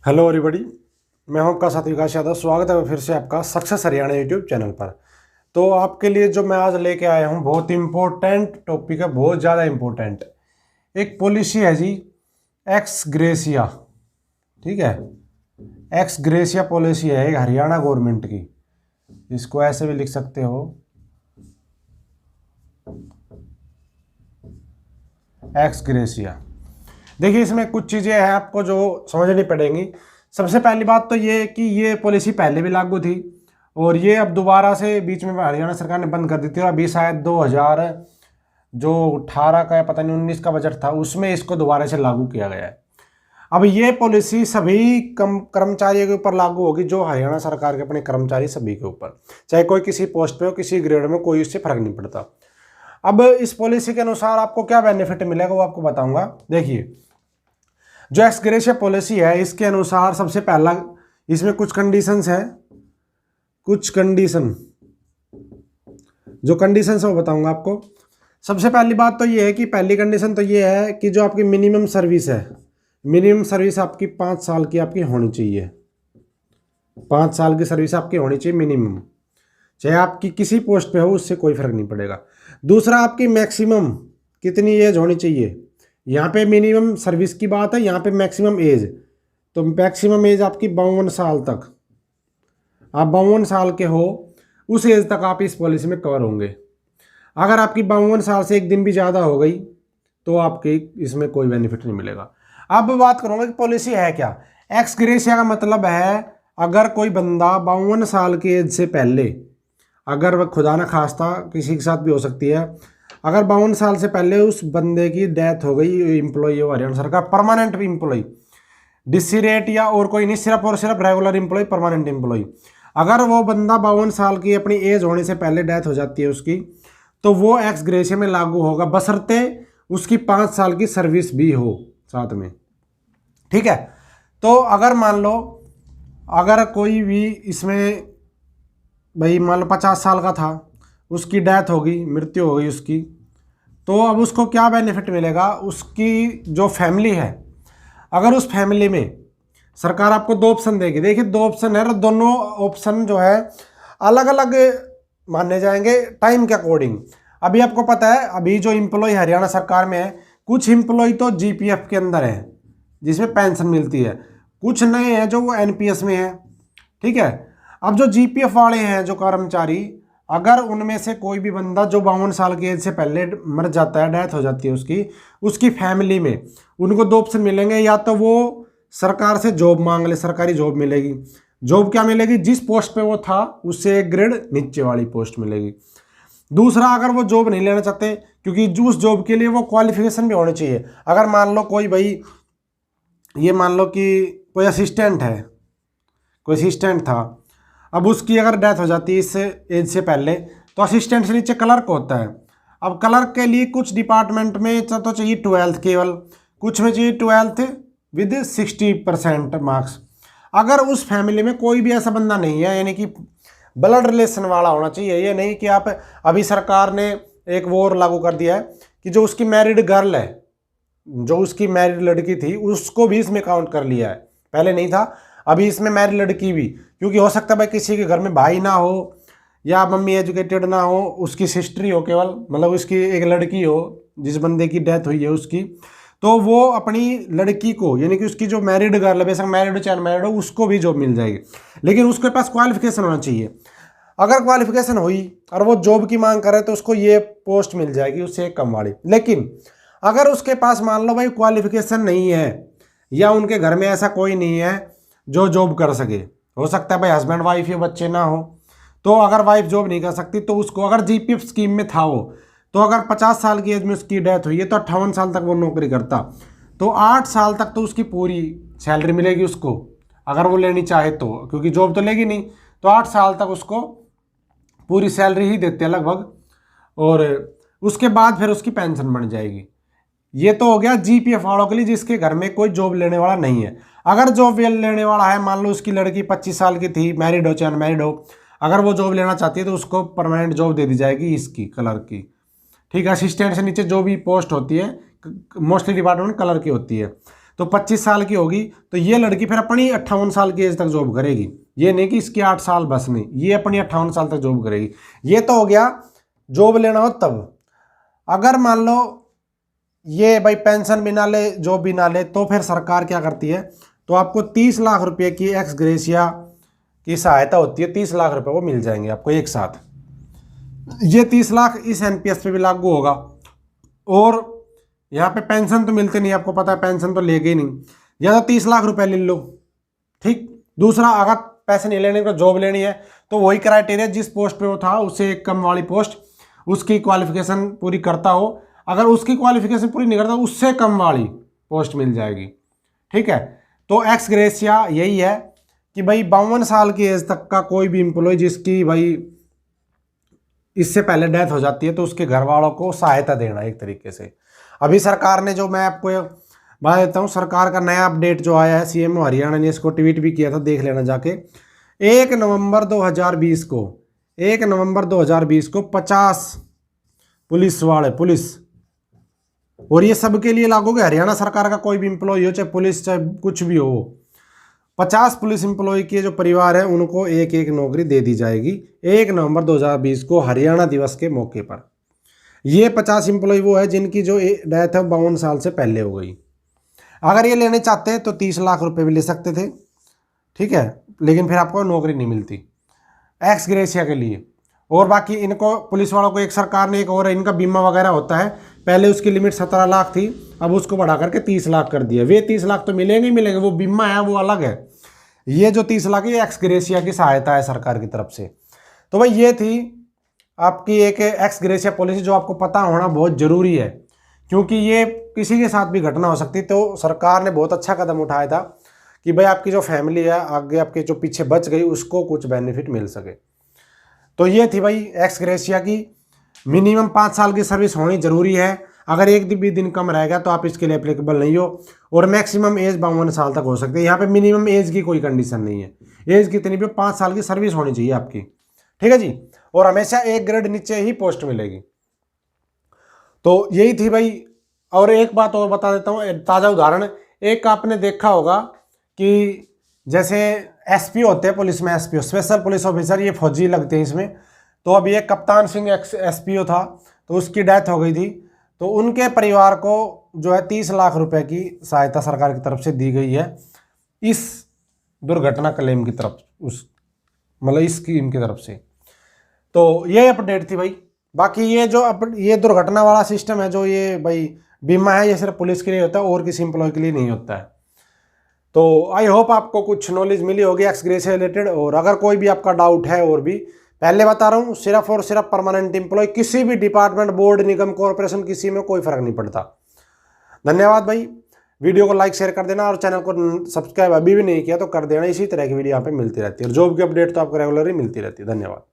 Hello everybody. मैं हूं आपका साथी विकास यादव। स्वागत है फिर से आपका सक्सेस हरियाणा यूट्यूब चैनल पर। तो आपके लिए जो मैं आज लेके आया हूं बहुत इंपॉर्टेंट टॉपिक है, बहुत ज़्यादा इंपॉर्टेंट। एक पॉलिसी है जी, एक्स ग्रेसिया। ठीक है, एक्स ग्रेसिया पॉलिसी है एक हरियाणा गवर्नमेंट की। इसको ऐसे भी लिख सकते हो, एक्स ग्रेसिया। देखिए, इसमें कुछ चीज़ें हैं आपको जो समझनी पड़ेंगी। सबसे पहली बात तो ये कि ये पॉलिसी पहले भी लागू थी और ये अब दोबारा से बीच में हरियाणा सरकार ने बंद कर दी थी। और अभी शायद 2000 जो 18 का या पता नहीं 19 का बजट था उसमें इसको दोबारा से लागू किया गया है। अब ये पॉलिसी सभी कर्मचारियों के ऊपर लागू होगी, जो हरियाणा सरकार के अपने कर्मचारी सभी के ऊपर, चाहे कोई किसी पोस्ट पे हो, किसी ग्रेड में, कोई उससे फर्क नहीं पड़ता। अब इस पॉलिसी के अनुसार आपको क्या बेनिफिट मिलेगा वो आपको बताऊंगा। देखिए, जो एक्स ग्रेशिया पॉलिसी है इसके अनुसार सबसे पहला इसमें कुछ कंडीशंस है, कुछ कंडीशन, जो कंडीशंस है वो बताऊंगा आपको। सबसे पहली बात तो ये है कि पहली कंडीशन तो ये है कि जो आपकी मिनिमम सर्विस है, मिनिमम सर्विस आपकी 5 साल की आपकी होनी चाहिए। 5 साल की सर्विस आपकी होनी चाहिए मिनिमम, चाहे आपकी किसी पोस्ट पे हो, उससे कोई फर्क नहीं पड़ेगा। दूसरा, आपकी मैक्सिमम कितनी एज होनी चाहिए। यहाँ पे मिनिमम सर्विस की बात है, यहाँ पे मैक्सिमम एज, तो मैक्सिमम एज आपकी 52 साल तक। आप 52 साल के हो, उस एज तक आप इस पॉलिसी में कवर होंगे। अगर आपकी 52 साल से एक दिन भी ज़्यादा हो गई तो आपके इसमें कोई बेनिफिट नहीं मिलेगा। अब बात करूँगा कि पॉलिसी है क्या। एक्स ग्रेशिया का मतलब है अगर कोई बंदा 52 साल की एज से पहले, अगर वह खुदा न खास्ता किसी के साथ भी हो सकती है, अगर 52 साल से पहले उस बंदे की डेथ हो गई, एम्प्लॉई हो हरियाणा सरकार, परमानेंट एम्प्लॉई, डिस्रेट या और कोई नहीं, सिर्फ और सिर्फ रेगुलर एम्प्लॉय, परमानेंट एम्प्लॉय, अगर वो बंदा 52 साल की अपनी एज होने से पहले डेथ हो जाती है उसकी, तो वो एक्स ग्रेशिया में लागू होगा, बशर्ते उसकी 5 साल की सर्विस भी हो साथ में। ठीक है, तो अगर मान लो अगर कोई भी इसमें, भाई मान लो 50 साल का था, उसकी डेथ हो गई, मृत्यु हो गई उसकी, तो अब उसको क्या बेनिफिट मिलेगा। उसकी जो फैमिली है, अगर उस फैमिली में सरकार आपको 2 ऑप्शन देगी। देखिए, 2 ऑप्शन है, दोनों ऑप्शन जो है अलग अलग माने जाएंगे टाइम के अकॉर्डिंग। अभी आपको पता है, अभी जो एम्प्लॉय हरियाणा सरकार में है, कुछ एम्प्लॉय तो जीपीएफ के अंदर है जिसमें पेंशन मिलती है, कुछ नए हैं जो वो एनपीएस में है। ठीक है, अब जो जीपीएफ वाले हैं जो कर्मचारी, अगर उनमें से कोई भी बंदा जो 52 साल की एज से पहले मर जाता है, डेथ हो जाती है उसकी, उसकी फैमिली में उनको 2 ऑप्शन मिलेंगे। या तो वो सरकार से जॉब मांग ले, सरकारी जॉब मिलेगी। जॉब क्या मिलेगी, जिस पोस्ट पे वो था उससे एक ग्रेड नीचे वाली पोस्ट मिलेगी। दूसरा, अगर वो जॉब नहीं लेना चाहते, क्योंकि उस जॉब के लिए वो क्वालिफिकेशन भी होनी चाहिए। अगर मान लो कोई भाई, ये मान लो कि कोई असिस्टेंट है, कोई असिस्टेंट था, अब उसकी अगर डेथ हो जाती है इस एज से पहले, तो असिस्टेंट से नीचे क्लर्क होता है। अब क्लर्क के लिए कुछ डिपार्टमेंट में तो चाहिए 12th केवल, कुछ में चाहिए 12th विद 60% मार्क्स। अगर उस फैमिली में कोई भी ऐसा बंदा नहीं है, यानी कि ब्लड रिलेशन वाला होना चाहिए, ये नहीं कि आप, अभी सरकार ने एक वो और लागू कर दिया है कि जो उसकी मैरिड गर्ल है, जो उसकी मैरिड लड़की थी, उसको भी इसमें काउंट कर लिया है। पहले नहीं था, अभी इसमें मैरिड लड़की भी, क्योंकि हो सकता है भाई किसी के घर में भाई ना हो या मम्मी एजुकेटेड ना हो, उसकी सिस्टर ही हो केवल, मतलब उसकी एक लड़की हो जिस बंदे की डेथ हुई है उसकी, तो वो अपनी लड़की को, यानी कि उसकी जो मैरिड गर्ल है, बेशक मैरिड हो चाहे अनमैरिड हो, उसको भी जॉब मिल जाएगी। लेकिन उसके पास क्वालिफिकेशन होना चाहिए। अगर क्वालिफिकेशन हुई और वो जॉब की मांग करे तो उसको ये पोस्ट मिल जाएगी, उससे एक कम वाली। लेकिन अगर उसके पास मान लो भाई क्वालिफिकेशन नहीं है, या उनके घर में ऐसा कोई नहीं है जो जॉब कर सके, हो सकता है भाई हस्बैंड वाइफ या बच्चे ना हो, तो अगर वाइफ जॉब नहीं कर सकती तो उसको, अगर जीपीएफ स्कीम में था वो, तो अगर 50 साल की एज में उसकी डेथ हुई है तो 58 साल तक वो नौकरी करता, तो 8 साल तक तो उसकी पूरी सैलरी मिलेगी उसको, अगर वो लेनी चाहे तो, क्योंकि जॉब तो लेगी नहीं, तो 8 साल तक उसको पूरी सैलरी ही देते हैं लगभग। और उसके बाद फिर उसकी पेंशन बन जाएगी। ये तो हो गया जीपीएफ वालों के लिए जिसके घर में कोई जॉब लेने वाला नहीं है। अगर जॉब लेने वाला है, मान लो उसकी लड़की 25 साल की थी, मैरिड हो चाहे अनमैरिड हो, अगर वो जॉब लेना चाहती है तो उसको परमानेंट जॉब दे दी जाएगी इसकी, क्लर्क की। ठीक है, असिस्टेंट से नीचे जो भी पोस्ट होती है, मोस्टली डिपार्टमेंट कलर की होती है, तो 25 साल की होगी, तो ये लड़की फिर अपनी 58 साल की एज तक जॉब करेगी। ये नहीं कि इसकी 8 साल बस नहीं, ये अपनी 58 साल तक जॉब करेगी। ये तो हो गया जॉब लेना हो तब। अगर मान लो ये भाई पेंशन भी ना ले, जॉब भी ना ले, तो फिर सरकार क्या करती है, तो आपको 30 लाख रुपए की एक्स ग्रेशिया की सहायता होती है। 30 लाख रुपए वो मिल जाएंगे आपको एक साथ। ये 30 लाख इस एनपीएस पे भी लागू होगा। और यहाँ पे पेंशन तो मिलते नहीं, आपको पता है पेंशन तो लेके ही नहीं, या तो 30 लाख रुपए ले लो, ठीक। दूसरा, अगर पैसे नहीं लेने को जॉब लेनी है तो वही क्राइटेरिया जिस पोस्ट पे वो था उससे एक कम वाली पोस्ट, उसकी क्वालिफिकेशन पूरी करता हो। अगर उसकी क्वालिफिकेशन पूरी नहीं करता उससे कम वाली पोस्ट मिल जाएगी, ठीक है। तो एक्स ग्रेशिया यही है कि भाई 52 साल की एज तक का कोई भी एम्प्लॉय जिसकी भाई इससे पहले डेथ हो जाती है तो उसके घर वालों को सहायता देना एक तरीके से। अभी सरकार ने, जो मैं आपको बता देता हूँ, सरकार का नया अपडेट जो आया है, सीएमओ हरियाणा ने इसको ट्वीट भी किया था, देख लेना जाके। 1 नवंबर 2020 को 1 नवंबर 2020 को 50 पुलिस वाले, पुलिस, और ये सबके लिए लागू है, हरियाणा सरकार का कोई भी एम्प्लॉय हो, चाहे पुलिस चाहे कुछ भी हो, 50 पुलिस एम्प्लॉय के जो परिवार है उनको एक एक नौकरी दे दी जाएगी 1 नवंबर 2020 को हरियाणा दिवस के मौके पर। ये 50 एम्प्लॉय वो है जिनकी जो डेथ है 52 साल से पहले हो गई। अगर ये लेने चाहते हैं तो 30 लाख रुपए भी ले सकते थे, ठीक है, लेकिन फिर आपको नौकरी नहीं मिलती एक्स ग्रेशिया के लिए। और बाकी इनको पुलिस वालों को एक सरकार ने एक और इनका बीमा वगैरह होता है, पहले उसकी लिमिट 17 लाख थी, अब उसको बढ़ा करके 30 लाख कर दिया। वे 30 लाख तो मिलेंगे ही मिलेंगे, वो बीमा है वो अलग है। ये जो 30 लाख ये एक्स ग्रेशिया की सहायता है सरकार की तरफ से। तो भाई ये थी आपकी एक एक्स ग्रेशिया पॉलिसी, जो आपको पता होना बहुत ज़रूरी है, क्योंकि ये किसी के साथ भी घटना हो सकती। तो सरकार ने बहुत अच्छा कदम उठाया था कि भाई आपकी जो फैमिली है आगे, आपके जो पीछे बच गई, उसको कुछ बेनिफिट मिल सके। तो ये थी भाई एक्स ग्रेशिया की। मिनिमम 5 साल की सर्विस होनी जरूरी है। अगर एक भी दिन कम रहेगा तो आप इसके लिए एप्लीकेबल नहीं हो। और मैक्सिमम एज 52 साल तक हो सकती है। यहाँ पे मिनिमम एज की कोई कंडीशन नहीं है, एज कितनी भी 5 साल की सर्विस होनी चाहिए आपकी, ठीक है जी। और हमेशा एक ग्रेड नीचे ही पोस्ट मिलेगी। तो यही थी भाई। और एक बात और बता देता हूँ, ताज़ा उदाहरण। एक आपने देखा होगा कि जैसे एसपी होते हैं पुलिस में, एसपीओ स्पेशल पुलिस ऑफिसर, ये फौजी लगते हैं इसमें। तो अभी एक कप्तान सिंह एसपीओ था, तो उसकी डेथ हो गई थी। तो उनके परिवार को जो है 30 लाख रुपए की सहायता सरकार की तरफ से दी गई है, इस दुर्घटना क्लेम की तरफ, उस मतलब इस स्कीम की तरफ से। तो ये अपडेट थी भाई। बाकी ये जो ये दुर्घटना वाला सिस्टम है, जो ये भाई बीमा है, ये सिर्फ पुलिस के लिए होता है और किसी एम्प्लॉय के लिए नहीं होता है। तो आई होप आपको कुछ नॉलेज मिली होगी एक्स ग्रेशिया से रिलेटेड। और अगर कोई भी आपका डाउट है, और भी पहले बता रहा हूँ, सिर्फ और सिर्फ परमानेंट एम्प्लॉय, किसी भी डिपार्टमेंट, बोर्ड, निगम, कॉर्पोरेशन, किसी में कोई फर्क नहीं पड़ता। धन्यवाद भाई। वीडियो को लाइक शेयर कर देना, और चैनल को सब्सक्राइब अभी भी नहीं किया तो कर देना। इसी तरह की वीडियो यहाँ पे मिलती रहती है, और जॉब की अपडेट तो आपको रेगुलर ही मिलती रहती है। धन्यवाद।